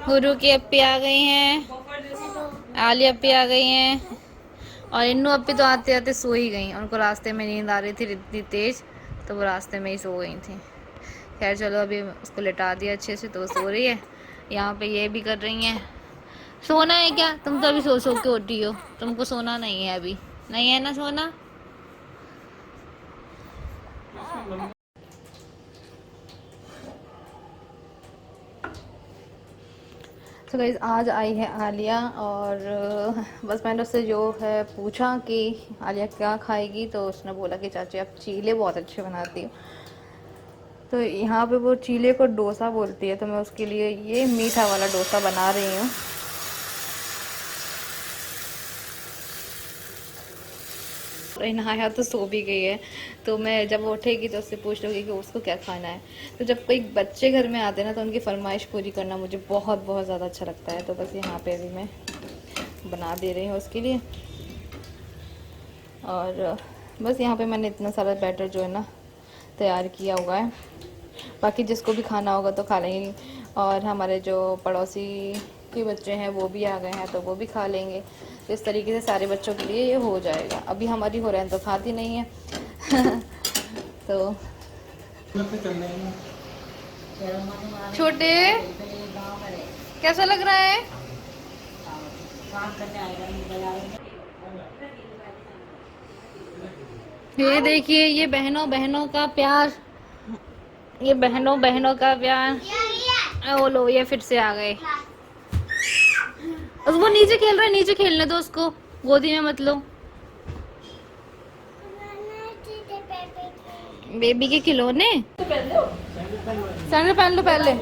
हुरू की अप्पी आ गई हैं, आली अप्पी आ गई हैं और इन्नू अप्पी तो आते आते सो ही गई। उनको रास्ते में नींद आ रही थी इतनी तेज, तो वो रास्ते में ही सो गई थी। खैर चलो, अभी उसको लिटा दिया अच्छे से, तो वो सो रही है। यहाँ पे ये भी कर रही हैं। सोना है क्या? तुम तो अभी सो सो के उठी हो, तुमको सोना नहीं है अभी, नहीं है ना सोना? तो गाइस आज आई है आलिया, और बस मैंने उससे जो है पूछा कि आलिया क्या खाएगी, तो उसने बोला कि चाची आप चीले बहुत अच्छे बनाती हो। तो यहाँ पे वो चीले को डोसा बोलती है, तो मैं उसके लिए ये मीठा वाला डोसा बना रही हूँ। नहाया तो सो भी गई है, तो मैं जब वो उठेगी तो उससे पूछ लूँगी कि उसको क्या खाना है। तो जब कोई बच्चे घर में आते हैं ना, तो उनकी फरमाइश पूरी करना मुझे बहुत बहुत ज़्यादा अच्छा लगता है। तो बस यहाँ पे अभी मैं बना दे रही हूँ उसके लिए। और बस यहाँ पे मैंने इतना सारा बैटर जो है ना तैयार किया हुआ है। बाकी जिसको भी खाना होगा तो खा लेंगे। और हमारे जो पड़ोसी के बच्चे हैं वो भी आ गए हैं, तो वो भी खा लेंगे। तो इस तरीके से सारे बच्चों के लिए ये हो जाएगा। अभी हमारी हो रहा है तो खाती नहीं है तो छोटे कैसा लग रहा है? ये देखिए, ये बहनों बहनों का प्यार, ये बहनों बहनों का प्यार। ओ लो, ये फिर से आ गए। वो नीचे खेल रहा है, नीचे खेलने दो उसको, गोदी में मत लो। बेबी के खिलौने। सैंडल पहन लो पहले।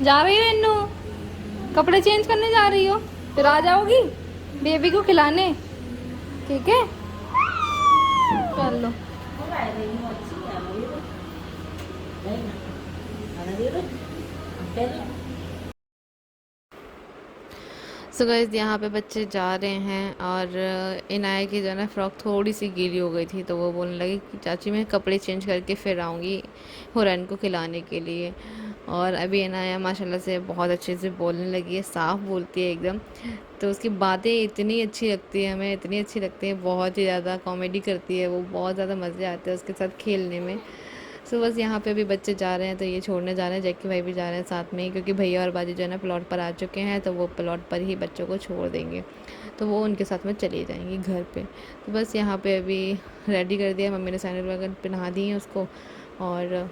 जा रही हो इन्नू? कपड़े चेंज करने जा रही हो? फिर आ जाओगी बेबी को खिलाने, ठीक है? कर लो। सो गाइस, यहाँ पे बच्चे जा रहे हैं, और इनाया की जो है ना फ्रॉक थोड़ी सी गीली हो गई थी, तो वो बोलने लगी कि चाची मैं कपड़े चेंज करके फिर आऊँगी हुरैन को खिलाने के लिए। और अभी इनाया माशाल्लाह से बहुत अच्छे से बोलने लगी है, साफ़ बोलती है एकदम। तो उसकी बातें इतनी अच्छी लगती है हमें, इतनी अच्छी लगती है, बहुत ही ज़्यादा कॉमेडी करती है वो, बहुत ज़्यादा मज़े आते हैं उसके साथ खेलने में। सो बस यहाँ पे अभी बच्चे जा रहे हैं, तो ये छोड़ने जा रहे हैं, जैकी भाई भी जा रहे हैं साथ में ही, क्योंकि भैया और बाजी जो है ना प्लॉट पर आ चुके हैं, तो वो प्लॉट पर ही बच्चों को छोड़ देंगे, तो वो उनके साथ में चली जाएंगी घर पे। तो बस यहाँ पे अभी रेडी कर दिया मम्मी ने, सैंडल वगैरह पहना दी है उसको, और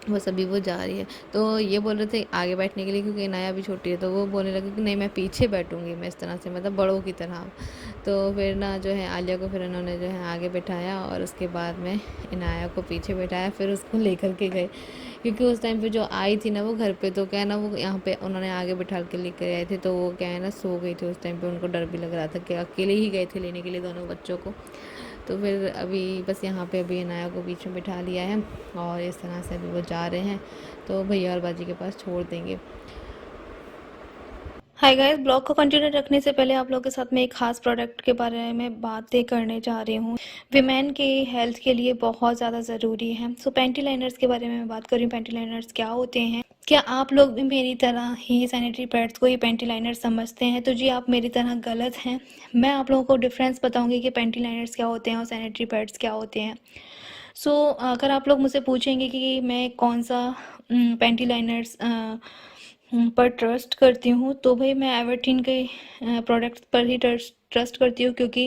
बस अभी वो जा रही है। तो ये बोल रहे थे आगे बैठने के लिए, क्योंकि इनाया भी छोटी है, तो वो बोलने लगी कि नहीं मैं पीछे बैठूंगी, मैं इस तरह से मतलब बड़ों की तरह। तो फिर ना जो है आलिया को फिर उन्होंने जो है आगे बैठाया, और उसके बाद में इनाया को पीछे बैठाया, फिर उसको लेकर के गए, क्योंकि उस टाइम पे जो आई थी ना वो घर पे, तो क्या है ना वो यहाँ पे उन्होंने आगे बैठा के लेकर आए थे, तो वो क्या है ना सो गई थी उस टाइम पे, उनको डर भी लग रहा था कि अकेले ही गए थे लेने के लिए दोनों बच्चों को। तो फिर अभी बस यहाँ पे अभी इनाया को बीच में बिठा लिया है, और इस तरह से अभी वो जा रहे हैं, तो भैया और बाजी के पास छोड़ देंगे। हाय गाइस, ब्लॉग को कंटिन्यू रखने से पहले आप लोगों के साथ में एक खास प्रोडक्ट के बारे में बातें करने जा रही हूँ। विमेन के हेल्थ के लिए बहुत ज़्यादा ज़रूरी है। सो पैंटी लाइनर्स के बारे में मैं बात कर रही हूँ। पैंटी लाइनर्स क्या होते हैं? क्या आप लोग भी मेरी तरह ही सैनिटरी पैड्स को ही पैंटी लाइनर समझते हैं? तो जी आप मेरी तरह गलत हैं। मैं आप लोगों को डिफरेंस बताऊंगी कि पैंटी लाइनर्स क्या होते हैं और सैनिटरी पैड्स क्या होते हैं। सो अगर आप लोग मुझसे पूछेंगे कि मैं कौन सा पैंटी लाइनर्स पर ट्रस्ट करती हूँ, तो भाई मैं एवर्टीन के प्रोडक्ट्स पर ही ट्रस्ट करती हूँ, क्योंकि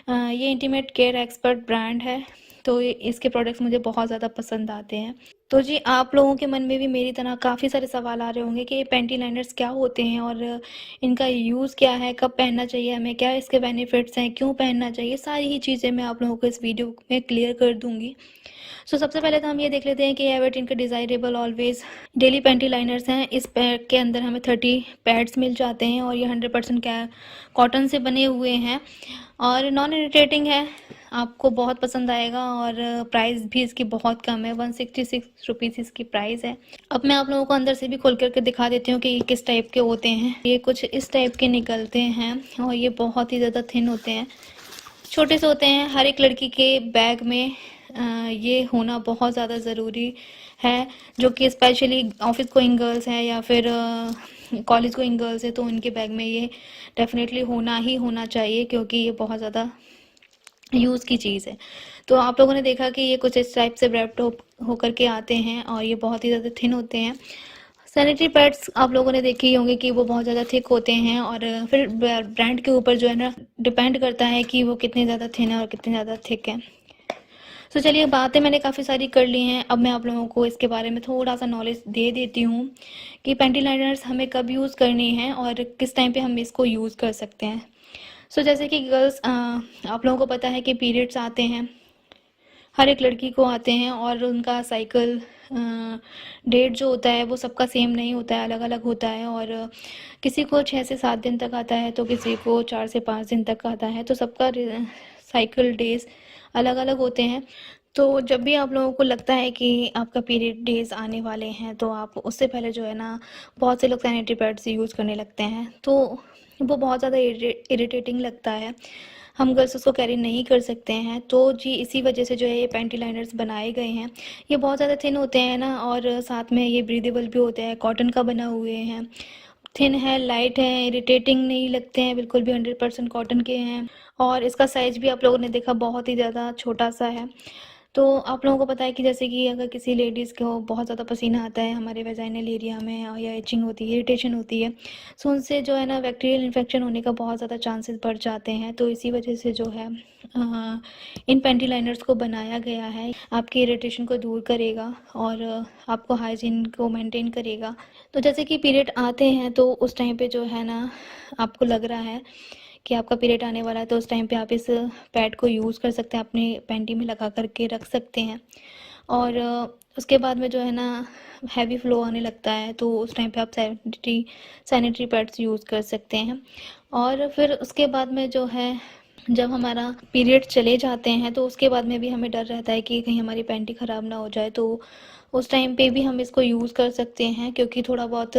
ये इंटीमेट केयर एक्सपर्ट ब्रांड है, तो इसके प्रोडक्ट्स मुझे बहुत ज़्यादा पसंद आते हैं। तो जी आप लोगों के मन में भी मेरी तरह काफ़ी सारे सवाल आ रहे होंगे कि ये पैंटी लाइनर्स क्या होते हैं, और इनका यूज़ क्या है, कब पहनना चाहिए हमें, क्या इसके बेनिफिट्स हैं, क्यों पहनना चाहिए, सारी ही चीज़ें मैं आप लोगों को इस वीडियो में क्लियर कर दूँगी। सो सबसे पहले तो हम ये देख लेते हैं कि एवर्टीन का desirable always daily panty liners हैं। इस पैड के अंदर हमें 30 पैड्स मिल जाते हैं, और ये 100% कॉटन से बने हुए हैं, और नॉन इरिटेटिंग है। आपको बहुत पसंद आएगा और प्राइस भी इसकी बहुत कम है, 166 रुपीज़ इसकी प्राइस है। अब मैं आप लोगों को अंदर से भी खोल करके दिखा देती हूँ कि ये किस टाइप के होते हैं। ये कुछ इस टाइप के निकलते हैं और ये बहुत ही ज़्यादा थिन होते हैं, छोटे से होते हैं। हर एक लड़की के बैग में ये होना बहुत ज़्यादा ज़रूरी है, जो कि स्पेशली ऑफिस गोइंग गर्ल्स हैं या फिर कॉलेज गोइंग गर्ल्स है, तो उनके बैग में ये डेफिनेटली होना ही होना चाहिए, क्योंकि ये बहुत ज़्यादा यूज़ की चीज़ है। तो आप लोगों ने देखा कि ये कुछ इस टाइप से रैप्ड होकर के आते हैं और ये बहुत ही ज़्यादा थिन होते हैं। सैनिटरी पैड्स आप लोगों ने देखे ही होंगे कि वो बहुत ज़्यादा थिक होते हैं, और फिर ब्रांड के ऊपर जो है ना डिपेंड करता है कि वो कितने ज़्यादा थिन है और कितने ज़्यादा थिक है। तो चलिए, बातें मैंने काफ़ी सारी कर ली हैं। अब मैं आप लोगों को इसके बारे में थोड़ा सा नॉलेज दे देती हूँ कि पैंटी लाइनर्स हमें कब यूज़ करनी है और किस टाइम पे हम इसको यूज़ कर सकते हैं। सो जैसे कि गर्ल्स, आप लोगों को पता है कि पीरियड्स आते हैं, हर एक लड़की को आते हैं, और उनका साइकिल डेट जो होता है वो सबका सेम नहीं होता है, अलग अलग होता है। और किसी को 6 से 7 दिन तक आता है, तो किसी को 4 से 5 दिन तक आता है। तो सबका साइकिल डेज अलग अलग होते हैं। तो जब भी आप लोगों को लगता है कि आपका पीरियड डेज आने वाले हैं, तो आप उससे पहले जो है ना, बहुत से लोग सैनिटरी पैड्स यूज़ करने लगते हैं, तो वो बहुत ज़्यादा इरिटेटिंग लगता है। हम गर्ल्स उसको कैरी नहीं कर सकते हैं। तो जी, इसी वजह से जो है ये पैंटी लाइनर्स बनाए गए हैं। ये बहुत ज़्यादा थिन होते हैं ना, और साथ में ये ब्रीदेबल भी होते हैं, कॉटन का बना हुए हैं, थिन है, लाइट है, इरिटेटिंग नहीं लगते हैं बिल्कुल भी, 100% कॉटन के हैं। और इसका साइज़ भी आप लोगों ने देखा बहुत ही ज़्यादा छोटा सा है। तो आप लोगों को पता है कि जैसे कि अगर किसी लेडीज़ को बहुत ज़्यादा पसीना आता है हमारे वेजाइनल एरिया में, या इचिंग होती है, इरिटेशन होती है, सो उनसे जो है ना बैक्टीरियल इन्फेक्शन होने का बहुत ज़्यादा चांसेस बढ़ जाते हैं। तो इसी वजह से जो है इन पैंटी लाइनर्स को बनाया गया है। आपकी इरिटेशन को दूर करेगा और आपको हाइजीन को मेंटेन करेगा। तो जैसे कि पीरियड आते हैं, तो उस टाइम पे जो है ना, आपको लग रहा है कि आपका पीरियड आने वाला है, तो उस टाइम पे आप इस पैड को यूज़ कर सकते हैं, अपने पैंटी में लगा करके रख सकते हैं। और उसके बाद में जो है ना, हैवी फ्लो आने लगता है, तो उस टाइम पे आप सैनिटरी पैड्स यूज़ कर सकते हैं। और फिर उसके बाद में जो है, जब हमारा पीरियड चले जाते हैं, तो उसके बाद में भी हमें डर रहता है कि कहीं हमारी पैंटी ख़राब ना हो जाए, तो उस टाइम पे भी हम इसको यूज़ कर सकते हैं, क्योंकि थोड़ा बहुत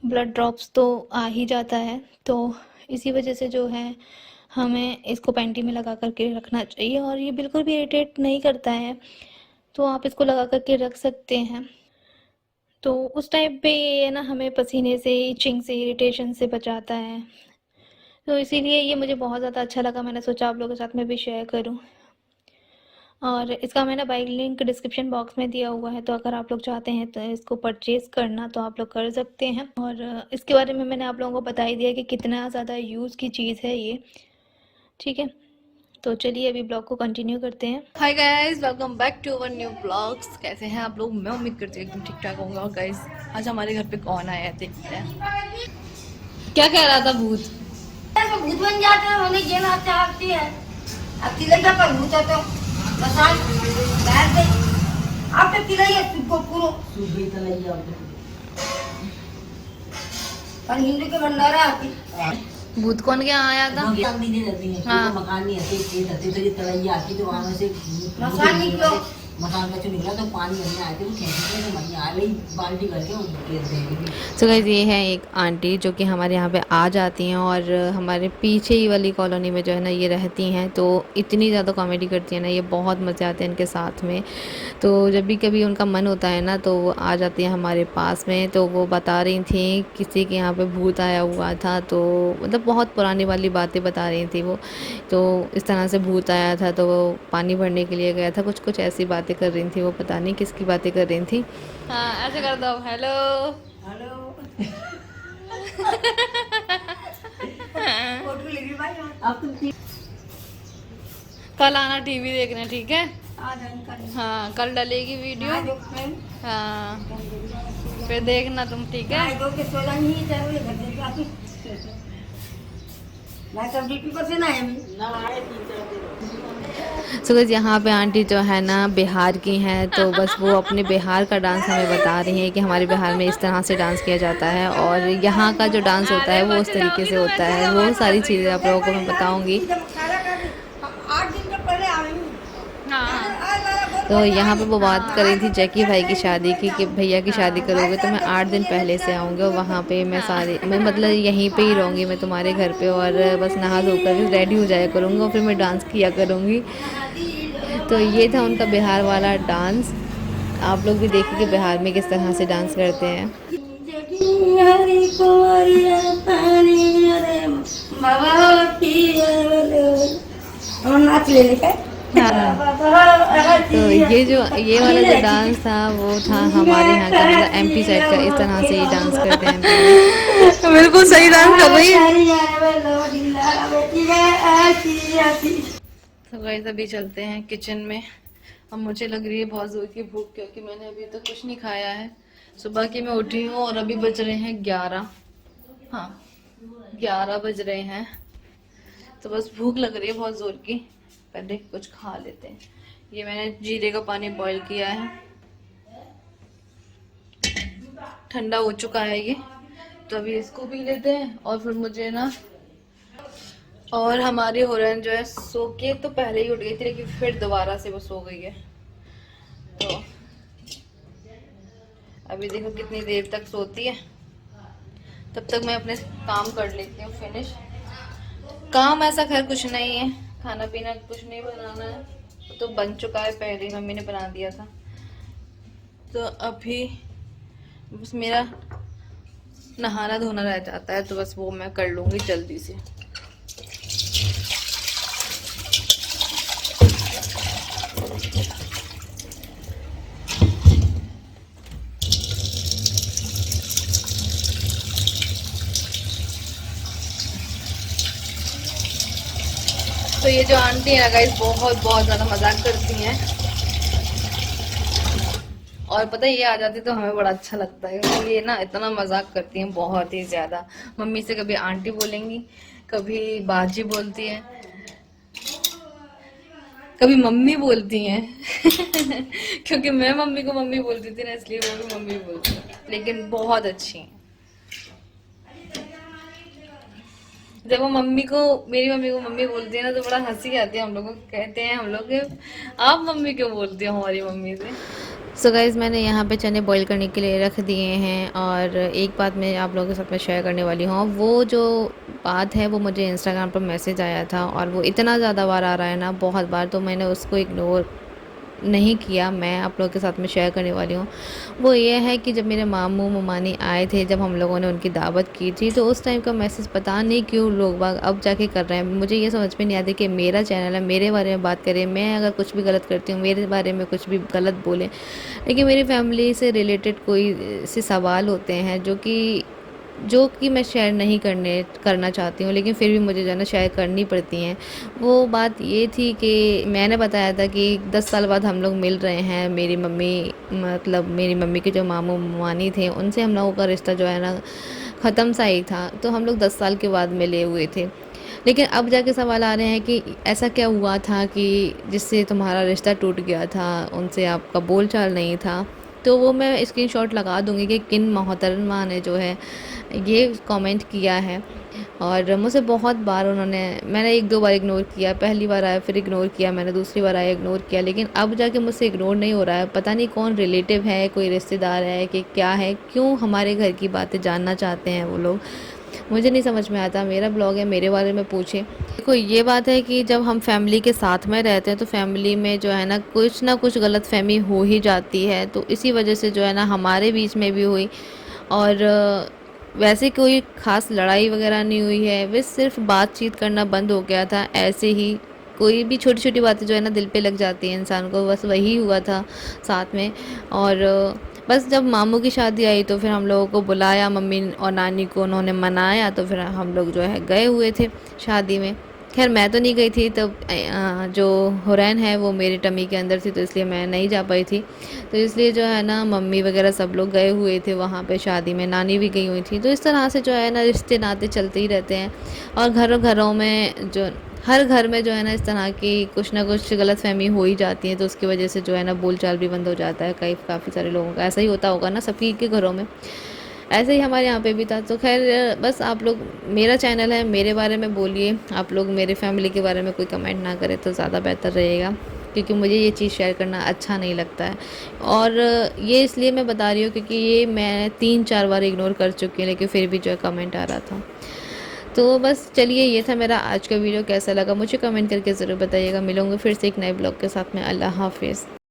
ब्लड ड्रॉप्स तो आ ही जाता है। तो इसी वजह से जो है, हमें इसको पैंटी में लगा करके रखना चाहिए, और ये बिल्कुल भी इरिटेट नहीं करता है, तो आप इसको लगा करके रख सकते हैं। तो उस टाइम पे ये ना हमें पसीने से, इचिंग से, इरिटेशन से बचाता है। तो इसीलिए ये मुझे बहुत ज़्यादा अच्छा लगा, मैंने सोचा आप लोगों के साथ में भी शेयर करूं। और इसका मैंने बाय लिंक डिस्क्रिप्शन बॉक्स में दिया हुआ है, तो अगर आप लोग चाहते हैं तो इसको परचेज़ करना, तो आप लोग कर सकते हैं। और इसके बारे में मैंने आप लोगों को बता ही दिया कि कितना ज़्यादा यूज़ की चीज़ है ये, ठीक है। तो चलिए अभी ब्लॉग को कंटिन्यू करते हैं। Hi guys, welcome back to our new blogs. कैसे हैं आप लोग? मैं उम्मीद करती हूँ एकदम ठीक ठाक होंगे। और गाइस, आज हमारे घर पे कौन आया है देखते हैं। क्या कह रहा था भूत? भूत बन जाते हैं, उन्हें ये ना चाहती है। अब तिलैया पर भूत है तो मसाल बैठ गई। आप तो तिलैया को पूरो सुबह तिलैया पर हिंदू के भंडारा आती। भूत कौन क्या आया था? दीदी रहती है, हाँ। मकान नहीं आते, खेत आते, तो ये तिलैया आती, तो वहां से मकान निकलो, मकान का निकला तो पानी भरने आए थे, वो खेत में मनी आ गई बाल्टी करके और गिर देंगे। तो गाइस, ये है एक आंटी जो कि हमारे यहाँ पे आ जाती हैं, और हमारे पीछे ही वाली कॉलोनी में जो है ना ये रहती हैं। तो इतनी ज़्यादा कॉमेडी करती हैं ना, ये बहुत मज़े आते हैं इनके साथ में। तो जब भी कभी उनका मन होता है ना, तो वो आ जाती हैं हमारे पास में। तो वो बता रही थी किसी के यहाँ पे भूत आया हुआ था, तो मतलब बहुत पुरानी वाली बातें बता रही थी वो। तो इस तरह से भूत आया था, तो वो पानी भरने के लिए गया था, कुछ कुछ ऐसी बातें कर रही थी वो, पता नहीं किसकी बातें कर रही थी। हाँ, ऐसे कर दो, हेलो हेलो फोटो ले रही भाई। अब तुम कल आना टीवी देखने, ठीक है? आ जाएंगे। हाँ, कल डलेगी वीडियो। हाँ, फिर देखना तुम, ठीक है? दो के 16 नहीं जरूरी घर से काफी मैं सब ड्यूटी पर से ना है ना आए 3-4 दिन। सो गाइस, यहाँ पे आंटी जो है ना बिहार की हैं, तो बस वो अपने बिहार का डांस हमें बता रही हैं कि हमारे बिहार में इस तरह से डांस किया जाता है, और यहाँ का जो डांस होता है वो उस तरीके से होता है। वो सारी चीज़ें आप लोगों को मैं बताऊँगी। 8 तो यहाँ पे वो बात कर रही थी जैकी भाई की शादी की कि भैया की शादी करोगे तो मैं 8 दिन पहले से आऊँगी और वहाँ पे मैं मतलब यहीं पे ही रहूँगी मैं तुम्हारे घर पे, और बस नहा धोकर रेडी हो जाया करूँगी और फिर मैं डांस किया करूँगी। तो ये था उनका बिहार वाला डांस। आप लोग भी देखिए कि बिहार में किस तरह से डांस करते हैं। नाच ले लेकर तो ये वाला जो डांस था वो था हमारे यहाँ का, मतलब एमपी साइड का। इस तरह से ये डांस करते हैं। बिल्कुल सही डांस कर रही है। तो गाइस अभी चलते हैं किचन में। अब मुझे लग रही है बहुत जोर की भूख, क्योंकि मैंने अभी तक कुछ नहीं खाया है। सुबह की मैं उठी हूँ और अभी बज रहे हैं 11। हाँ 11 बज रहे हैं। तो बस भूख लग रही है बहुत जोर की। पहले कुछ खा लेते हैं। ये मैंने जीरे का पानी बॉईल किया है, ठंडा हो चुका है ये। तो अभी इसको पी लेते हैं और फिर मुझे ना, और हमारी होरन जो है सो के तो पहले ही उठ गई थी, लेकिन फिर दोबारा से वो सो गई है। तो अभी देखो कितनी देर तक सोती है। तब तक मैं अपने काम कर लेती हूँ फिनिश। काम ऐसा खैर कुछ नहीं है, खाना पीना कुछ नहीं बनाना है, तो बन चुका है पहले ही, मम्मी ने बना दिया था। तो अभी बस मेरा नहाना धोना रह जाता है, तो बस वो मैं कर लूँगी जल्दी से। तो ये जो आंटी है गाइस बहुत ज़्यादा मजाक करती हैं, और पता है ये आ जाती तो हमें बड़ा अच्छा लगता है, क्योंकि ये ना इतना मजाक करती हैं बहुत ही ज़्यादा। मम्मी से कभी आंटी बोलेंगी, कभी बाजी बोलती है, कभी मम्मी बोलती हैं क्योंकि मैं मम्मी को मम्मी बोलती थी ना, इसलिए वो भी मम्मी बोलती है, लेकिन बहुत अच्छी हैं। जब वो मेरी मम्मी को मम्मी बोलती है ना, तो बड़ा हंसी आती है हम लोगों को। कहते हैं हम लोग कि आप मम्मी क्यों बोलती हो हमारी मम्मी से। सो गाइज मैंने यहाँ पे चने बॉईल करने के लिए रख दिए हैं, और एक बात मैं आप लोगों के साथ में शेयर करने वाली हूँ। वो जो बात है वो मुझे इंस्टाग्राम पर मैसेज आया था, और वो इतना ज़्यादा बार आ रहा है ना, बहुत बार, तो मैंने उसको इग्नोर नहीं किया। मैं आप लोगों के साथ में शेयर करने वाली हूँ। वो ये है कि जब मेरे मामू ममानी आए थे, जब हम लोगों ने उनकी दावत की थी, तो उस टाइम का मैसेज पता नहीं क्यों लोग बाग अब जाके कर रहे हैं। मुझे ये समझ में नहीं आती कि मेरा चैनल है, मेरे बारे में बात करें, मैं अगर कुछ भी गलत करती हूँ मेरे बारे में कुछ भी गलत बोलें, लेकिन मेरी फैमिली से रिलेटेड कोई से सवाल होते हैं जो कि मैं शेयर नहीं करना चाहती हूँ, लेकिन फिर भी मुझे जो है ना शेयर करनी पड़ती हैं। वो बात ये थी कि मैंने बताया था कि 10 साल बाद हम लोग मिल रहे हैं। मेरी मम्मी के जो मामू मामी थे, उनसे हम लोगों का रिश्ता जो है ना ख़त्म सा ही था, तो हम लोग 10 साल के बाद मिले हुए थे। लेकिन अब जाके सवाल आ रहे हैं कि ऐसा क्या हुआ था कि जिससे तुम्हारा रिश्ता टूट गया था, उनसे आपका बोलचाल नहीं था। तो वो मैं स्क्रीनशॉट लगा दूँगी कि किन मोहतरमा ने जो है ये कमेंट किया है। और मुझसे बहुत बार मैंने 1-2 बार इग्नोर किया, पहली बार आया फिर इग्नोर किया मैंने, दूसरी बार आया इग्नोर किया, लेकिन अब जाके मुझसे इग्नोर नहीं हो रहा है। पता नहीं कौन रिलेटिव है, कोई रिश्तेदार है कि क्या है, क्यों हमारे घर की बातें जानना चाहते हैं वो लोग, मुझे नहीं समझ में आता। मेरा ब्लॉग है, मेरे बारे में पूछें। देखो ये बात है कि जब हम फैमिली के साथ में रहते हैं तो फैमिली में जो है ना कुछ गलतफहमी हो ही जाती है। तो इसी वजह से जो है ना हमारे बीच में भी हुई, और वैसे कोई ख़ास लड़ाई वगैरह नहीं हुई है, वे सिर्फ बातचीत करना बंद हो गया था। ऐसे ही कोई भी छोटी छोटी बातें जो है ना दिल पे लग जाती हैं इंसान को, बस वही हुआ था साथ में। और बस जब मामू की शादी आई तो फिर हम लोगों को बुलाया, मम्मी और नानी को उन्होंने मनाया, तो फिर हम लोग जो है गए हुए थे शादी में। खैर मैं तो नहीं गई थी, तब जो हुरैन है वो मेरी टमी के अंदर थी, तो इसलिए मैं नहीं जा पाई थी। तो इसलिए जो है ना मम्मी वगैरह सब लोग गए हुए थे वहाँ पे शादी में, नानी भी गई हुई थी। तो इस तरह से जो है ना रिश्ते नाते चलते ही रहते हैं, और घरों में जो हर घर में जो है ना इस तरह की कुछ ना कुछ गलतफहमी हो ही जाती है। तो उसकी वजह से जो है ना बोलचाल भी बंद हो जाता है। काफ़ी सारे लोगों का ऐसा ही होता होगा ना, सबकी के घरों में ऐसे ही हमारे यहाँ पे भी था। तो खैर बस आप लोग, मेरा चैनल है, मेरे बारे में बोलिए, आप लोग मेरे फैमिली के बारे में कोई कमेंट ना करें तो ज़्यादा बेहतर रहेगा। क्योंकि मुझे ये चीज़ शेयर करना अच्छा नहीं लगता है। और ये इसलिए मैं बता रही हूँ क्योंकि ये मैं 3-4 बार इग्नोर कर चुकी हूँ, लेकिन फिर भी जो है कमेंट आ रहा था। तो बस चलिए, ये था मेरा आज का वीडियो। कैसा लगा मुझे कमेंट करके ज़रूर बताइएगा। मिलूँगी फिर से एक नए ब्लॉग के साथ में। अल्लाह हाफ़िज़।